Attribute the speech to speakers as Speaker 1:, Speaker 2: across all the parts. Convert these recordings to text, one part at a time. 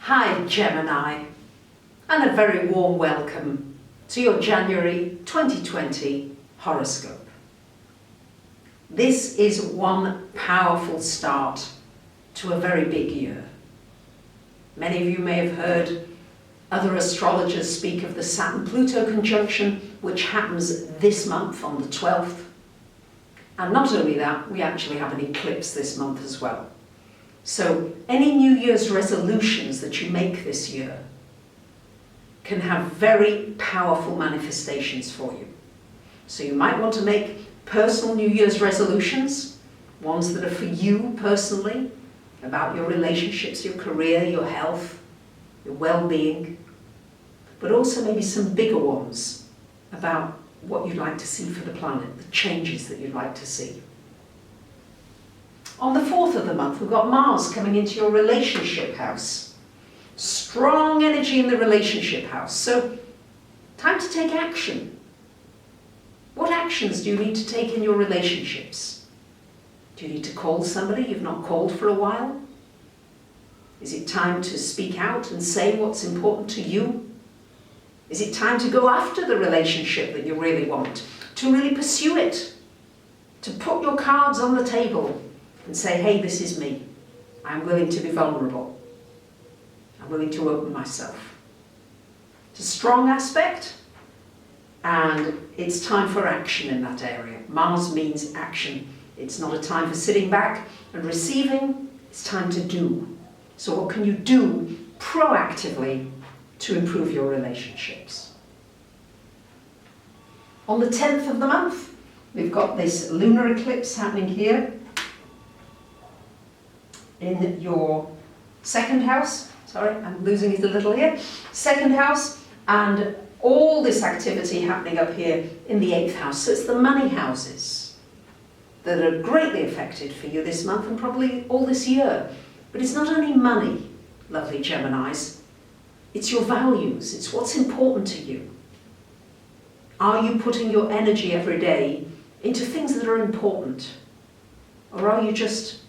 Speaker 1: Hi Gemini, and a very warm welcome to your January 2020 horoscope. This is one powerful start to a very big year. Many of you may have heard other astrologers speak of the Saturn-Pluto conjunction, which happens this month on the 12th. And not only that, we actually have an eclipse this month as well. So any New Year's resolutions that you make this year can have very powerful manifestations for you. So you might want to make personal New Year's resolutions, ones that are for you personally, about your relationships, your career, your health, your well-being, but also maybe some bigger ones about what you'd like to see for the planet, the changes that you'd like to see. On the 4th of the month, we've got Mars coming into your relationship house. Strong energy in the relationship house. So, time to take action. What actions do you need to take in your relationships? Do you need to call somebody you've not called for a while? Is it time to speak out and say what's important to you? Is it time to go after the relationship that you really want? To really pursue it? To put your cards on the table and say, hey, this is me. I'm willing to be vulnerable. I'm willing to open myself. It's a strong aspect, and it's time for action in that area. Mars means action. It's not a time for sitting back and receiving, it's time to do. So what can you do proactively to improve your relationships? On the 10th of the month, we've got this lunar eclipse happening here in your second house. Sorry, I'm losing it a little here. Second house, and all this activity happening up here in the 8th house. So it's the money houses that are greatly affected for you this month and probably all this year. But it's not only money, lovely Geminis, it's your values, it's what's important to you. Are you putting your energy every day into things that are important? Or are you just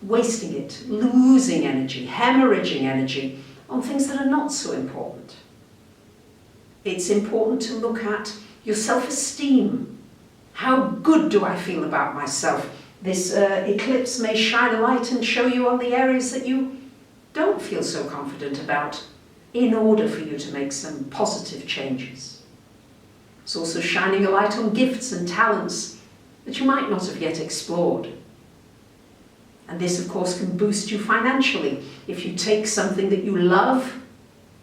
Speaker 1: wasting it, losing energy, hemorrhaging energy on things that are not so important? It's important to look at your self-esteem. How good do I feel about myself? This eclipse may shine a light and show you on the areas that you don't feel so confident about in order for you to make some positive changes. It's also shining a light on gifts and talents that you might not have yet explored. And this, of course, can boost you financially. If you take something that you love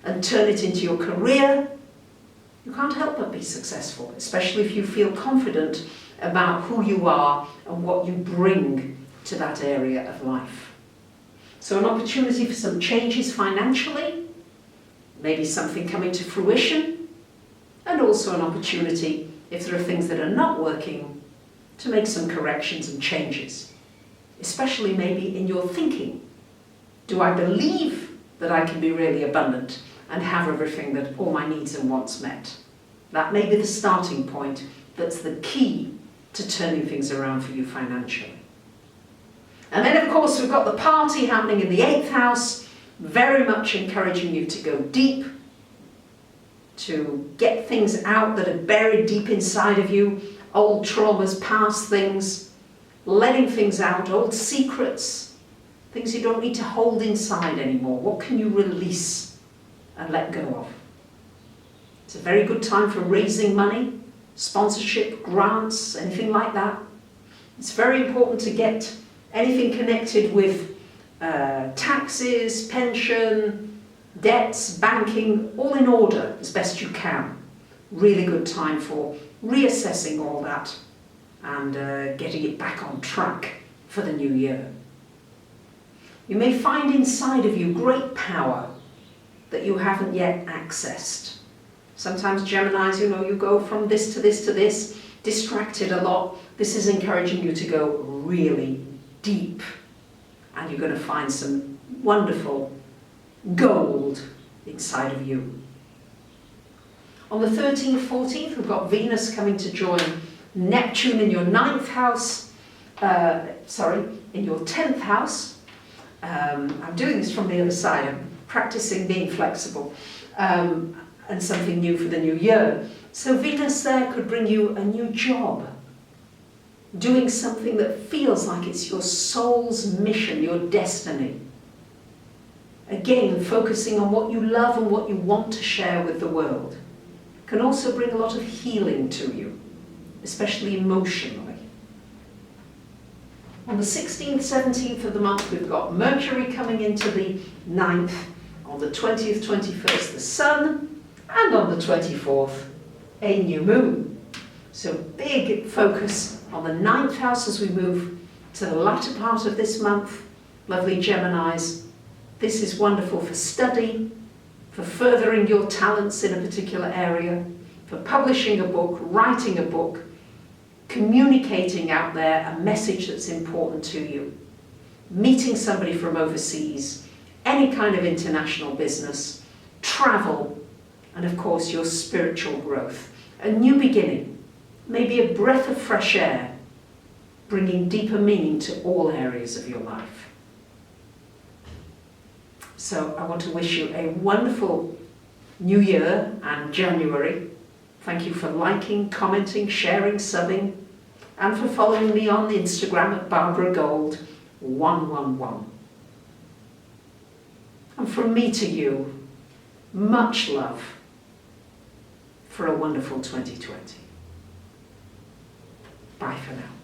Speaker 1: and turn it into your career, you can't help but be successful, especially if you feel confident about who you are and what you bring to that area of life. So an opportunity for some changes financially, maybe something coming to fruition, and also an opportunity, if there are things that are not working, to make some corrections and changes. Especially maybe in your thinking. Do I believe that I can be really abundant and have everything, that all my needs and wants met? That may be the starting point that's the key to turning things around for you financially. And then of course we've got the party happening in the 8th house, very much encouraging you to go deep, to get things out that are buried deep inside of you, old traumas, past things, letting things out, old secrets, things you don't need to hold inside anymore. What can you release and let go of? It's a very good time for raising money, sponsorship, grants, anything like that. It's very important to get anything connected with taxes, pension, debts, banking, all in order as best you can. Really good time for reassessing all that and getting it back on track for the new year. You may find inside of you great power that you haven't yet accessed. Sometimes Geminis, you go from this to this to this, distracted a lot. This is encouraging you to go really deep, and you're going to find some wonderful gold inside of you. On the 13th, 14th, we've got Venus coming to join Neptune in your 9th house, in your 10th house, I'm doing this from the other side. I'm practicing being flexible and something new for the new year. So Venus there could bring you a new job, doing something that feels like it's your soul's mission, your destiny. Again, focusing on what you love and what you want to share with the world can also bring a lot of healing to you, especially emotionally. On the 16th, 17th of the month, we've got Mercury coming into the 9th. On the 20th, 21st, the Sun. And on the 24th, a new moon. So big focus on the 9th house as we move to the latter part of this month. Lovely Geminis. This is wonderful for study, for furthering your talents in a particular area, for publishing a book, writing a book, communicating out there a message that's important to you, meeting somebody from overseas, any kind of international business, travel, and of course your spiritual growth. A new beginning, maybe a breath of fresh air, bringing deeper meaning to all areas of your life. So I want to wish you a wonderful new year and January. Thank you for liking, commenting, sharing, subbing, and for following me on Instagram at BarbaraGold111. And from me to you, much love for a wonderful 2020. Bye for now.